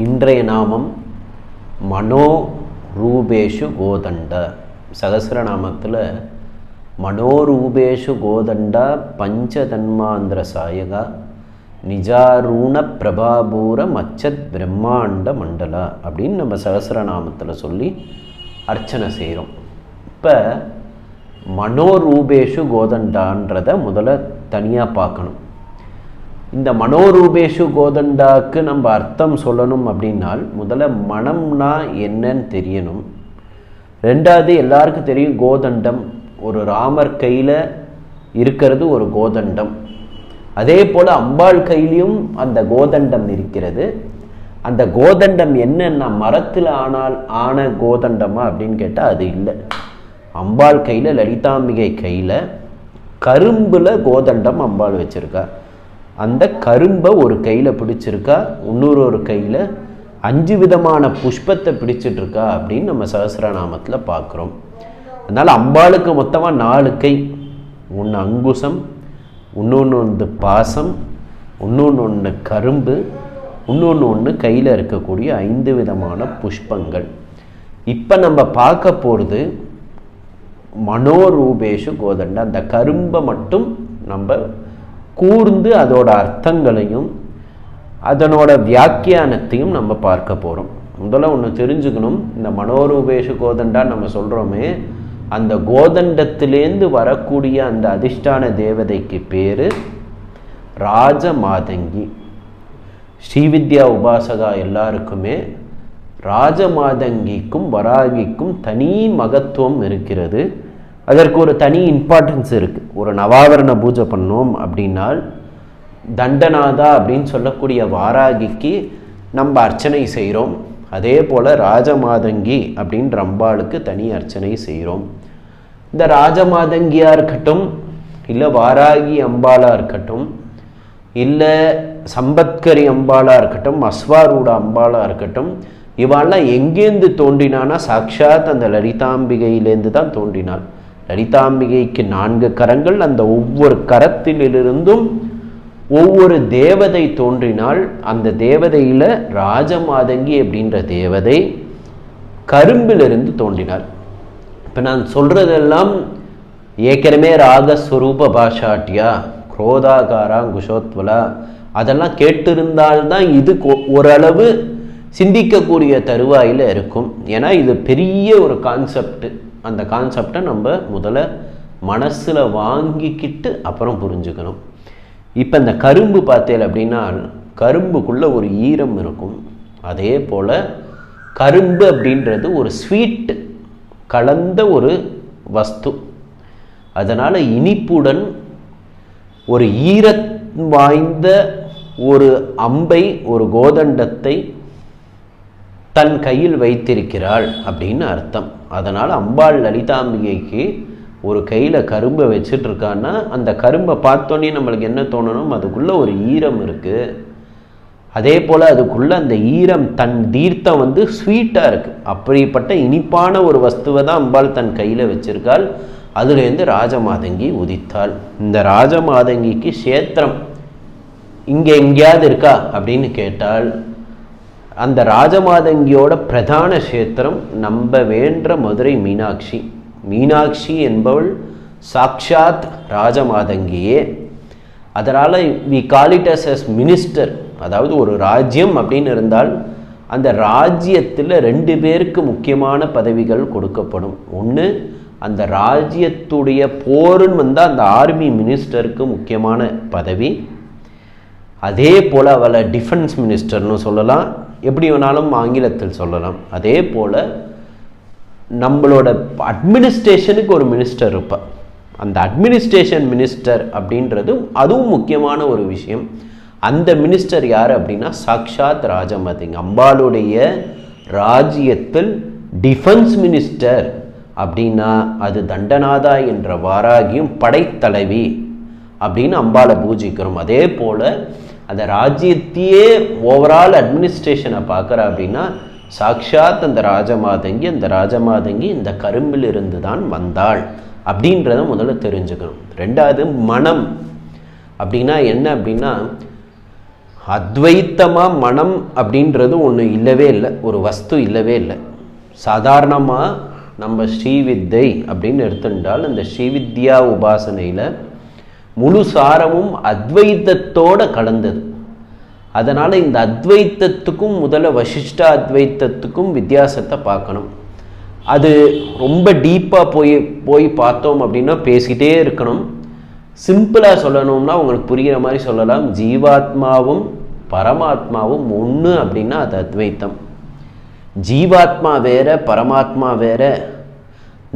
இன்றைய நாமம் மனோரூபேஷு கோதண்ட. சகசிரநாமத்தில் மனோரூபேஷு கோதண்ட பஞ்சதன்மாந்திர சாயகா நிஜாரூண பிரபாபூர மச்சத் பிரம்மாண்ட மண்டலா அப்படின்னு நம்ம சகசிரநாமத்தில் சொல்லி அர்ச்சனை செய்கிறோம். இப்போ மனோரூபேஷு கோதண்டான்றதை முதல்ல தனியாக பார்க்கணும். இந்த மனோரூபேஷு கோதண்டாக்கு நம்ம அர்த்தம் சொல்லணும் அப்படின்னால் முதல்ல மனம்னா என்னன்னு தெரியணும். ரெண்டாவது, எல்லாருக்கும் தெரியும் கோதண்டம் ஒரு ராமர் கையில் இருக்கிறது ஒரு கோதண்டம். அதே போல் அம்பாள் கையிலையும் அந்த கோதண்டம் இருக்கிறது. அந்த கோதண்டம் என்னென்ன மரத்தில் ஆன கோதண்டமா அப்படின்னு கேட்டால் அது இல்லை. அம்பாள் கையில், லலிதாம்பிகை கையில் கரும்பில் கோதண்டம் அம்பாள் வச்சுருக்கா. அந்த கரும்பை ஒரு கையில் பிடிச்சிருக்கா, இன்னொரு கையில் 5 விதமான புஷ்பத்தை பிடிச்சிட்ருக்கா அப்படின்னு நம்ம சகசிரநாமத்தில் பார்க்குறோம். அதனால் அம்பாளுக்கு மொத்தமாக 4 கை. ஒன்று அங்குசம், இன்னொன்று பாசம், இன்னொன்று கரும்பு, இன்னொன்று கையில் இருக்கக்கூடிய 5 விதமான புஷ்பங்கள். இப்போ நம்ம பார்க்க போகிறது மனோரூபேஷு கோதண்ட. அந்த கரும்பை மட்டும் நம்ம கூர்ந்து அதோட அர்த்தங்களையும் அதனோட வியாக்கியானத்தையும் நம்ம பார்க்க போகிறோம். முதல்ல ஒன்று தெரிஞ்சுக்கணும், இந்த மனோரூபேஷு கோதண்டா நம்ம சொல்கிறோமே, அந்த கோதண்டத்திலேருந்து வரக்கூடிய அந்த அதிஷ்டான தேவதைக்கு பேர் ராஜமாதங்கி. ஸ்ரீவித்யா உபாசகா எல்லாருக்குமே ராஜமாதங்கிக்கும் வராகிக்கும் தனி மகத்துவம் இருக்கிறது. அதற்கு ஒரு தனி இம்பார்ட்டன்ஸ் இருக்குது. ஒரு நவாவரண பூஜை பண்ணோம் அப்படின்னால் தண்டநாதா அப்படின்னு சொல்லக்கூடிய வாராகிக்கு நம்ம அர்ச்சனை செய்கிறோம். அதே போல் ராஜமாதங்கி அப்படின்ற அம்பாளுக்கு தனி அர்ச்சனை செய்கிறோம். இந்த ராஜமாதங்கியாக இருக்கட்டும், இல்லை வாராகி அம்பாளாக இருக்கட்டும், இல்லை சம்பத்கரி அம்பாளாக இருக்கட்டும், அஸ்வாரூட அம்பாளாக இருக்கட்டும், இவாளெலாம் எங்கேருந்து தோன்றினானா சாட்சாத் அந்த லலிதாம்பிகையிலேருந்து தான் தோன்றினாள். லலிதாம்பிகைக்கு 4 கரங்கள். அந்த ஒவ்வொரு கரத்திலிருந்தும் ஒவ்வொரு தேவதை தோன்றினால் அந்த தேவதையில் ராஜமாதங்கி அப்படின்ற தேவதை கரும்பிலிருந்து தோன்றினாள். இப்போ நான் சொல்கிறதெல்லாம் ஏற்கனவே ராகஸ்வரூப பாஷாட்டியா குரோதாகாரா குஷோத்வலா அதெல்லாம் கேட்டிருந்தால்தான் இது ஓரளவு சிந்திக்கக்கூடிய தருவாயில் இருக்கும். ஏன்னா இது பெரிய ஒரு கான்செப்ட். அந்த கான்செப்டை நம்ம முதல்ல மனசில் வாங்கிக்கிட்டு அப்புறம் புரிஞ்சுக்கணும். இப்போ இந்த கரும்பு பார்த்தேன் அப்படின்னா கரும்புக்குள்ளே ஒரு ஈரம் இருக்கும். அதே போல் கரும்பு அப்படின்றது ஒரு ஸ்வீட் கலந்த ஒரு வஸ்து. அதனால் இனிப்புடன் ஒரு வாய்ந்த ஒரு அம்பை, ஒரு கோதண்டத்தை தன் கையில் வைத்திருக்கிறாள் அப்படின்னு அர்த்தம். அதனால் அம்பாள் லலிதாம்பிகைக்கு ஒரு கையில் கரும்பை வச்சிட்ருக்கான்னா அந்த கரும்பை பார்த்தோன்னே நம்மளுக்கு என்ன தோணணும், அதுக்குள்ளே ஒரு ஈரம் இருக்குது. அதே போல் அதுக்குள்ளே அந்த ஈரம் தன் தீர்த்தம் ஸ்வீட்டாக இருக்குது. அப்படிப்பட்ட இனிப்பான ஒரு வஸ்துவை தான் அம்பாள் தன் கையில் வச்சிருக்காள். அதுலேருந்து ராஜமாதங்கி உதித்தாள். இந்த ராஜமாதங்கிக்கு க்ஷேத்திரம் இங்கே எங்கேயாவது இருக்கா அப்படின்னு கேட்டால் அந்த ராஜமாதங்கியோட பிரதான க்ஷேத்திரம் நம்ம வேண்ட மதுரை மீனாட்சி. மீனாட்சி என்பவள் சாக்ஷாத் ராஜமாதங்கியே. அதனால் we call it as minister. அதாவது ஒரு ராஜ்யம் அப்படின்னு இருந்தால் அந்த ராஜ்யத்தில் 2 பேருக்கு முக்கியமான பதவிகள் கொடுக்கப்படும். ஒன்று, அந்த ராஜ்யத்துடைய போருன்னு வந்தால் அந்த ஆர்மி மினிஸ்டருக்கு முக்கியமான பதவி. அதே போல் அவளை டிஃபென்ஸ் மினிஸ்டர்னு சொல்லலாம், எப்படி வேணாலும் ஆங்கிலத்தில் சொல்லலாம். அதே போல் நம்மளோட அட்மினிஸ்ட்ரேஷனுக்கு ஒரு மினிஸ்டர் இருப்பாள். அந்த அட்மினிஸ்ட்ரேஷன் மினிஸ்டர் அப்படின்றது அதுவும் முக்கியமான ஒரு விஷயம். அந்த மினிஸ்டர் யார் அப்படின்னா சாக்ஷாத் ராஜமாதங்கி. அம்பாளுடைய ராஜ்யத்தில் டிஃபென்ஸ் மினிஸ்டர் அப்படின்னா அது தண்டநாதா என்ற வாராகியும் படைத்தலைவி அப்படின்னு அம்பாளை பூஜிக்கிறோம். அதே போல் அந்த ராஜ்யத்தையே ஓவரால் அட்மினிஸ்ட்ரேஷனை பார்க்குறா அப்படின்னா சாக்ஷாத் அந்த ராஜமாதங்கி இந்த கரும்பில் இருந்து தான் வந்தாள் அப்படின்றத முதல்ல தெரிஞ்சுக்கணும். ரெண்டாவது, மனம் அப்படின்னா என்ன அப்படின்னா அத்வைத்தமாக மனம் அப்படின்றது ஒன்று இல்லவே இல்லை, ஒரு வஸ்து இல்லவே இல்லை. சாதாரணமாக நம்ம ஸ்ரீவித்தை அப்படின்னு எடுத்துட்டால் அந்த ஸ்ரீவித்யா உபாசனையில் முழு சாரமும் அத்வைத்தத்தோடு கலந்தது. அதனால் இந்த அத்வைத்தத்துக்கும் முதல்ல வசிஷ்ட அத்வைத்தத்துக்கும் வித்தியாசத்தை பார்க்கணும். அது ரொம்ப டீப்பாக போய் பார்த்தோம் அப்படின்னா பேசிகிட்டே இருக்கணும். சிம்பிளாக சொல்லணும்னா உங்களுக்கு புரிகிற மாதிரி சொல்லலாம், ஜீவாத்மாவும் பரமாத்மாவும் ஒன்று அப்படின்னா அது அத்வைத்தம். ஜீவாத்மா வேற, பரமாத்மா வேற,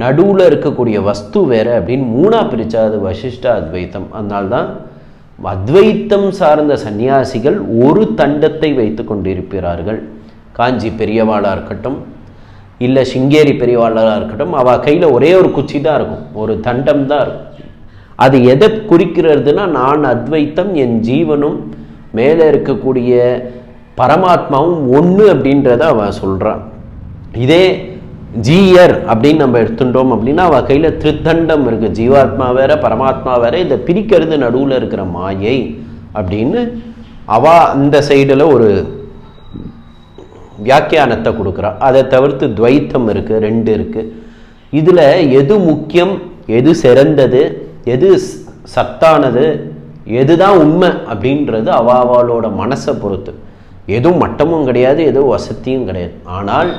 நடுவில் இருக்கக்கூடிய வஸ்து வேற அப்படின்னு மூணாக பிரித்தா அது வசிஷ்ட அத்வைத்தம். அதனால்தான் அத்வைத்தம் சார்ந்த சன்னியாசிகள் ஒரு தண்டத்தை வைத்து கொண்டிருக்கிறார்கள். காஞ்சி பெரியவாளாக இருக்கட்டும், இல்லை சிங்கேரி பெரியவாளாக இருக்கட்டும், அவள் கையில் ஒரே ஒரு குச்சி தான் இருக்கும், ஒரு தண்டம் தான் இருக்கும். அது எதை குறிக்கிறதுனா, நான் அத்வைத்தம், என் ஜீவனும் மேலே இருக்கக்கூடிய பரமாத்மாவும் ஒன்று அப்படின்றத அவன் சொல்கிறான். இதே ஜீயர் அப்படின்னு நம்ம எடுத்துட்டோம் அப்படின்னா அவள் கையில் திருத்தண்டம் இருக்குது, ஜீவாத்மா வேற பரமாத்மா வேற, இதை பிரிக்கிறது நடுவில் இருக்கிற மாயை அப்படின்னு அவள் அந்த சைடில் ஒரு வியாக்கியானத்தை கொடுக்குறா. அதை தவிர்த்து துவைத்தம் இருக்குது, ரெண்டு இருக்குது. இதில் எது முக்கியம், எது சிறந்தது, எது சத்தானது, எதுதான் உண்மை அப்படின்றது அவளோட மனசை பொறுத்து. எதுவும் மட்டமும் கிடையாது, எதுவும் வசதியும் கிடையாது. ஆனால்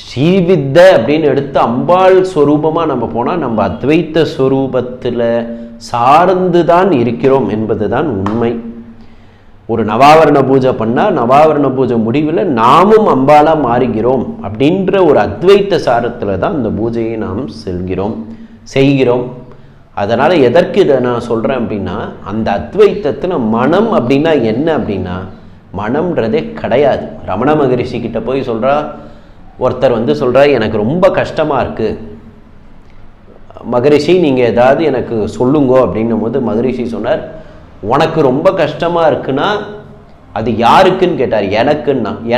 ஸ்ரீவித்த அப்படின்னு எடுத்து அம்பாள் ஸ்வரூபமாக நம்ம போனால் நம்ம அத்வைத்த ஸ்வரூபத்தில் சார்ந்து தான் இருக்கிறோம் என்பது தான் உண்மை. ஒரு நவாவரண பூஜை பண்ணால் நவாவரண பூஜை முடிவில் நாமும் அம்பாலாக மாறுகிறோம் அப்படின்ற ஒரு அத்வைத்த சாரத்தில் தான் இந்த பூஜையை நாம் செய்கிறோம். அதனால் எதற்கு இதை நான் சொல்கிறேன் அப்படின்னா, அந்த அத்வைத்தத்தில் மனம் அப்படின்னா என்ன அப்படின்னா, மனம்ன்றதே கிடையாது. ரமண மகரிஷி கிட்ட போய் சொல்கிறா, ஒருத்தர் சொல்கிறா, எனக்கு ரொம்ப கஷ்டமாக இருக்குது மகரிஷி, நீங்கள் ஏதாவது எனக்கு சொல்லுங்கோ அப்படின்னும் போது மகரிஷி சொன்னார், உனக்கு ரொம்ப கஷ்டமாக இருக்குன்னா அது யாருக்குன்னு கேட்டார்.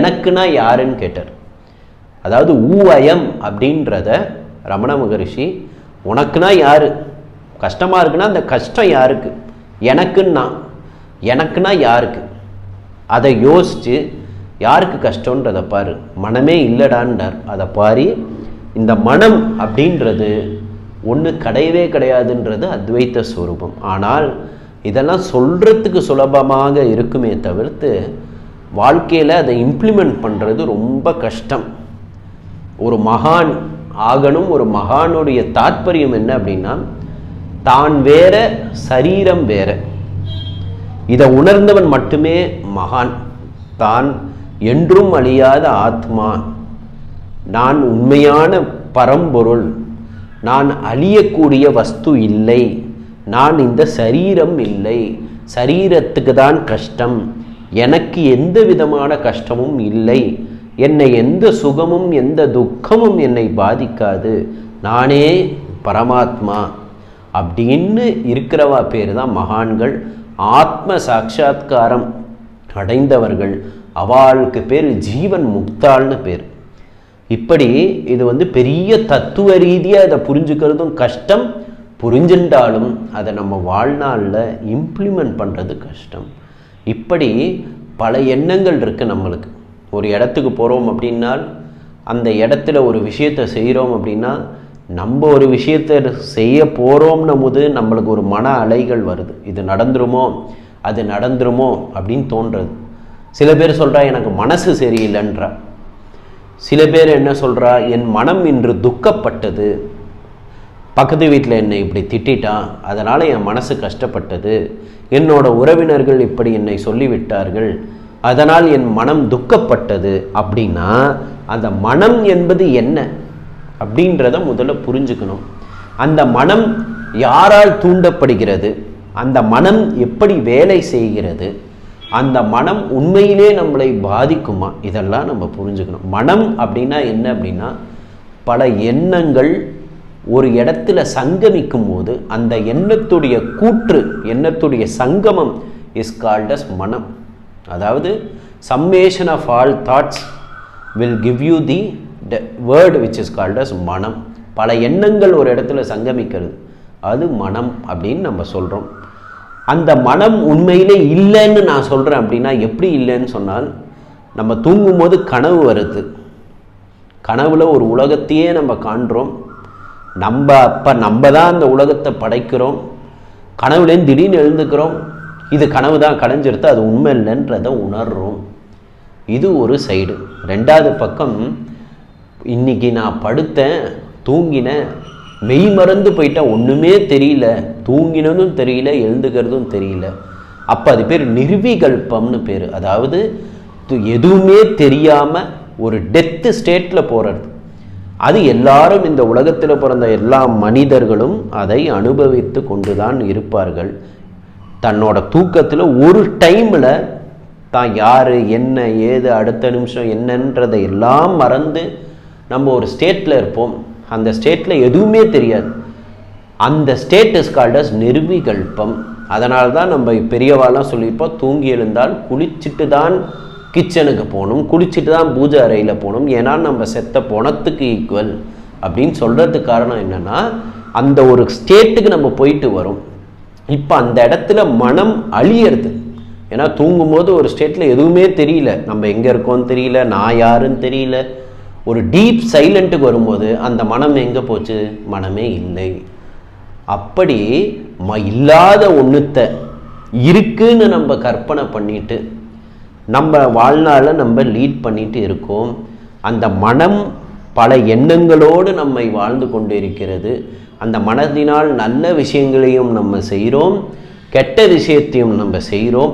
எனக்குன்னா யாருன்னு கேட்டார். அதாவது ஊவயம் அப்படின்றத ரமண மகரிஷி, உனக்குன்னா யாரு, கஷ்டமாக இருக்குன்னா அந்த கஷ்டம் யாருக்கு, எனக்குன்னா யாருக்கு, அதை யோசித்து யாருக்கு கஷ்டன்றதை பாரு, மனமே இல்லைடான்றார். அதை பாரு, இந்த மனம் அப்படின்றது ஒன்று கிடையவே கிடையாதுன்றது அத்வைத்த ஸ்வரூபம். ஆனால் இதெல்லாம் சொல்கிறதுக்கு சுலபமாக இருக்குமே தவிர்த்து வாழ்க்கையில் அதை இம்ப்ளிமெண்ட் பண்ணுறது ரொம்ப கஷ்டம். ஒரு மகான் ஆகணும். ஒரு மகானுடைய தாற்பயம் என்ன அப்படின்னா, தான் வேற, சரீரம் வேற. இதை உணர்ந்தவன் மட்டுமே மகான். தான் என்றும் அழியாத ஆத்மா, நான் உண்மையான பரம்பொருள், நான் அழியக்கூடிய வஸ்து இல்லை, நான் இந்த சரீரம் இல்லை, சரீரத்துக்கு தான் கஷ்டம், எனக்கு எந்த விதமான கஷ்டமும் இல்லை, என்னை எந்த சுகமும் எந்த துக்கமும் என்னை பாதிக்காது, நானே பரமாத்மா அப்படின்னு இருக்கிறவா பேர் தான் மகான்கள். ஆத்ம சாட்சா்காரம் அடைந்தவர்கள், அவளுக்கு பேர் ஜீவன் முக்தாள்னு பேர். இப்படி இது பெரிய தத்துவ ரீதியாக இதை புரிஞ்சுக்கிறதும் கஷ்டம், புரிஞ்சுட்டாலும் அதை நம்ம வாழ்நாளில் இம்ப்ளிமெண்ட் பண்ணுறது கஷ்டம். இப்படி பல எண்ணங்கள் இருக்குது நம்மளுக்கு. ஒரு இடத்துக்கு போகிறோம் அப்படின்னால் அந்த இடத்துல ஒரு விஷயத்தை செய்கிறோம் அப்படின்னா, நம்ம ஒரு விஷயத்தை செய்ய போகிறோம்னும் போது நம்மளுக்கு ஒரு மன அலைகள் வருது. இது நடந்துருமோ, அது நடந்துருமோ அப்படின்னு தோன்றது. சில பேர் சொல்கிறா, எனக்கு மனசு சரியில்லைன்றா. சில பேர் என்ன சொல்கிறா, என் மனம் இன்று துக்கப்பட்டது, பக்கத்து வீட்டில் என்னை இப்படி திட்டான், அதனால் என் மனசு கஷ்டப்பட்டது, என்னோட உறவினர்கள் இப்படி என்னை சொல்லிவிட்டார்கள், அதனால் என் மனம் துக்கப்பட்டது. அப்படின்னா அந்த மனம் என்பது என்ன அப்படின்றத முதல்ல புரிஞ்சுக்கணும். அந்த மனம் யாரால் தூண்டப்படுகிறது, அந்த மனம் எப்படி வேலை செய்கிறது, அந்த மனம் உண்மையிலே நம்மளை பாதிக்குமா, இதெல்லாம் நம்ம புரிஞ்சுக்கணும். மனம் அப்படின்னா என்ன அப்படின்னா, பல எண்ணங்கள் ஒரு இடத்துல சங்கமிக்கும் போது அந்த எண்ணத்துடைய கூற்று, எண்ணத்துடைய சங்கமம் இஸ் கால்ட் அஸ் மனம். அதாவது summation of all thoughts will give you the word which is called as மனம். பல எண்ணங்கள் ஒரு இடத்துல சங்கமிக்கிறது, அது மனம் அப்படின்னு நம்ம சொல்கிறோம். அந்த மனம் உண்மையிலே இல்லைன்னு நான் சொல்கிறேன். அப்படின்னா எப்படி இல்லைன்னு சொன்னால், நம்ம தூங்கும்போது கனவு வருது. கனவுல ஒரு உலகத்தையே நம்ம காண்றோம். நம்ம தான் அந்த உலகத்தை படைக்கிறோம். கனவுலேருந்து திடீர்னு எழுந்துக்கிறோம். இது கனவு தான், கடைஞ்சிருத்து, அது உண்மை இல்லைன்றதை உணர்றோம். இது ஒரு சைடு. ரெண்டாவது பக்கம், இன்னைக்கு நான் படுத்தேன், தூங்கினேன், மெய் மறந்து போயிட்டேன், ஒன்றுமே தெரியல, தூங்கினதும் தெரியல, எழுந்துக்கிறதும் தெரியல. அப்போ அது பேர் நிர்விகல்பம்னு பேர். அதாவது எதுவுமே தெரியாமல் ஒரு டெத்து ஸ்டேட்டில் போகிறது. அது எல்லாரும், இந்த உலகத்தில் பிறந்த எல்லா மனிதர்களும் அதை அனுபவித்து கொண்டு தான் இருப்பார்கள். தன்னோட தூக்கத்தில் ஒரு டைமில் தான் யார், என்ன, ஏது, அடுத்த நிமிஷம் என்னன்றதை எல்லாம் மறந்து நம்ம ஒரு ஸ்டேட்டில் இருப்போம். அந்த ஸ்டேட்டில் எதுவுமே தெரியாது. அந்த ஸ்டேட் இஸ் கால்ட் அஸ் நிர்விகல்பம். அதனால தான் நம்ம பெரியவாலாம் சொல்லியிருப்போம், தூங்கி எழுந்தால் குளிச்சுட்டு தான் கிச்சனுக்கு போகணும், குளிச்சுட்டு தான் பூஜை அறையில் போகணும், ஏன்னா நம்ம செத்த பணத்துக்கு ஈக்குவல் அப்படின்னு சொல்கிறதுக்கு காரணம் என்னென்னா, அந்த ஒரு ஸ்டேட்டுக்கு நம்ம போயிட்டு வரோம். இப்போ அந்த இடத்துல மனம் அழியிறது. ஏன்னா தூங்கும்போது ஒரு ஸ்டேட்டில் எதுவுமே தெரியல, நம்ம எங்கே இருக்கோன்னு தெரியல, நான் யாருன்னு தெரியல. ஒரு டீப் சைலண்ட்டுக்கு வரும்போது அந்த மனம் எங்கே போச்சு? மனமே இல்லை. அப்படி இல்லாத ஒன்றுத்தை இருக்குன்னு நம்ம கற்பனை பண்ணிட்டு நம்ம வாழ்நாளை நம்ம லீட் பண்ணிட்டு இருக்கோம். அந்த மனம் பல எண்ணங்களோடு நம்மை வாழ்ந்து கொண்டு இருக்கிறது. அந்த மனதினால் நல்ல விஷயங்களையும் நம்ம செய்கிறோம், கெட்ட விஷயத்தையும் நம்ம செய்கிறோம்.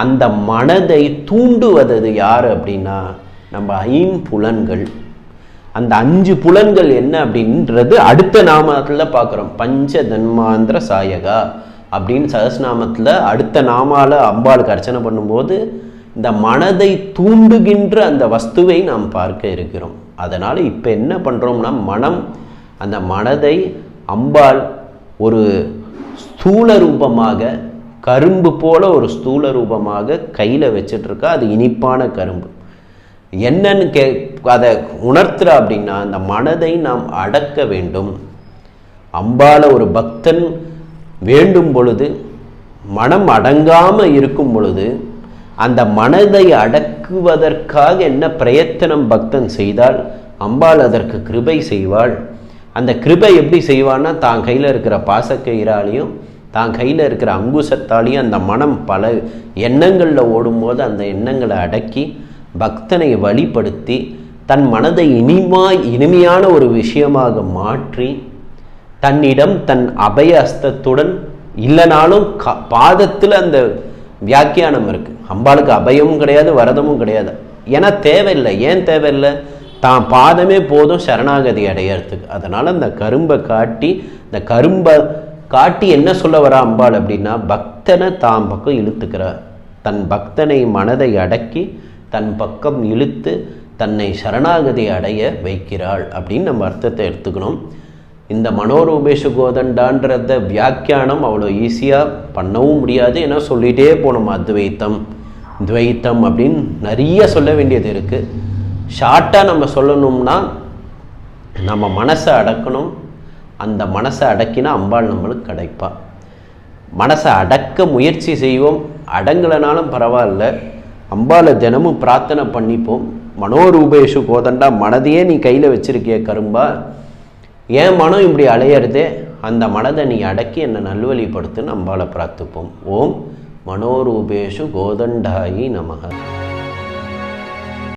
அந்த மனதை தூண்டுவது யார் அப்படின்னா நம்ம ஐம்புலன்கள். அந்த 5 புலன்கள் என்ன அப்படின்றது அடுத்த நாமத்தில் பார்க்குறோம். பஞ்ச தன்மாந்திர சாயகா அப்படின்னு சகஸ்நாமத்தில் அடுத்த நாமால அம்பாளுக்கு அர்ச்சனை பண்ணும்போது இந்த மனதை தூண்டுகின்ற அந்த வஸ்துவை நாம் பார்க்க இருக்கிறோம். அதனால் இப்போ என்ன பண்ணுறோம்னா, அந்த மனதை அம்பாள் ஒரு ஸ்தூல ரூபமாக, கரும்பு போல ஒரு ஸ்தூல ரூபமாக கையில் வச்சிட்ருக்கா. அது இனிப்பான கரும்பு. என்னன்னு அதை உணர்த்துறா அப்படின்னா, அந்த மனதை நாம் அடக்க வேண்டும். அம்பாளை ஒரு பக்தன் வேண்டும் பொழுது, மனம் அடங்காமல் இருக்கும் பொழுது, அந்த மனதை அடக்குவதற்காக என்ன பிரயத்தனம் பக்தன் செய்தால் அம்பாள் அதற்கு கிருபை செய்வாள். அந்த கிருபை எப்படி செய்வான்னா, தான் கையில் இருக்கிற பாசக்கயிறாலையும் தான் கையில் இருக்கிற அங்குசத்தாலையும் அந்த மனம் பல எண்ணங்களில் ஓடும்போது அந்த எண்ணங்களை அடக்கி பக்தனை வழிபடுத்தி தன் மனதை இனிமையான ஒரு விஷயமாக மாற்றி தன்னிடம் தன் அபய அஸ்தத்துடன் இல்லைனாலும் பாதத்தில் அந்த வியாக்கியானம் இருக்குது. அம்பாளுக்கு அபயமும் கிடையாது, வரதமும் கிடையாது. ஏன்னா தேவையில்லை. ஏன் தேவையில்லை? தான் பாதமே போதும் சரணாகதி அடையிறதுக்கு. அதனால் அந்த கரும்பை காட்டி, இந்த கரும்பை காட்டி என்ன சொல்ல வரா அம்பாள் அப்படின்னா, பக்தனை தான் பக்கம் இழுத்துக்கிறார். தன் பக்தனை மனதை அடக்கி தன் பக்கம் இழுத்து தன்னை சரணாகதி அடைய வைக்கிறாள் அப்படின்னு நம்ம அர்த்தத்தை எடுத்துக்கணும். இந்த மனோரூபேஷு கோதண்டான்றத வியாக்கியானம் அவ்வளோ ஈஸியாக பண்ணவும் முடியாது. ஏன்னா சொல்லிகிட்டே போனோம், அத்வைத்தம் துவைத்தம் அப்படின்னு நிறைய சொல்ல வேண்டியது இருக்குது. ஷார்ட்டாக நம்ம சொல்லணும்னா, நம்ம மனசை அடக்கணும். அந்த மனசை அடக்கினா அம்பாள் நம்மளுக்கு கிடைப்பா. மனசை அடக்க முயற்சி செய்வோம், அடங்கலைனாலும் பரவாயில்ல, அம்பாளை தினமும் பிரார்த்தனை பண்ணிப்போம். மனோரூபேஷு கோதண்டா, மனதையே நீ கையில் வச்சிருக்கிய கரும்பா, ஏன் மனம் இப்படி அலையிறதே, அந்த மனதை நீ அடக்கி என்னை நல்வழிப்படுத்துன்னு அம்பாளை பிரார்த்திப்போம். ஓம் மனோரூபேஷு கோதண்டாயி நமக.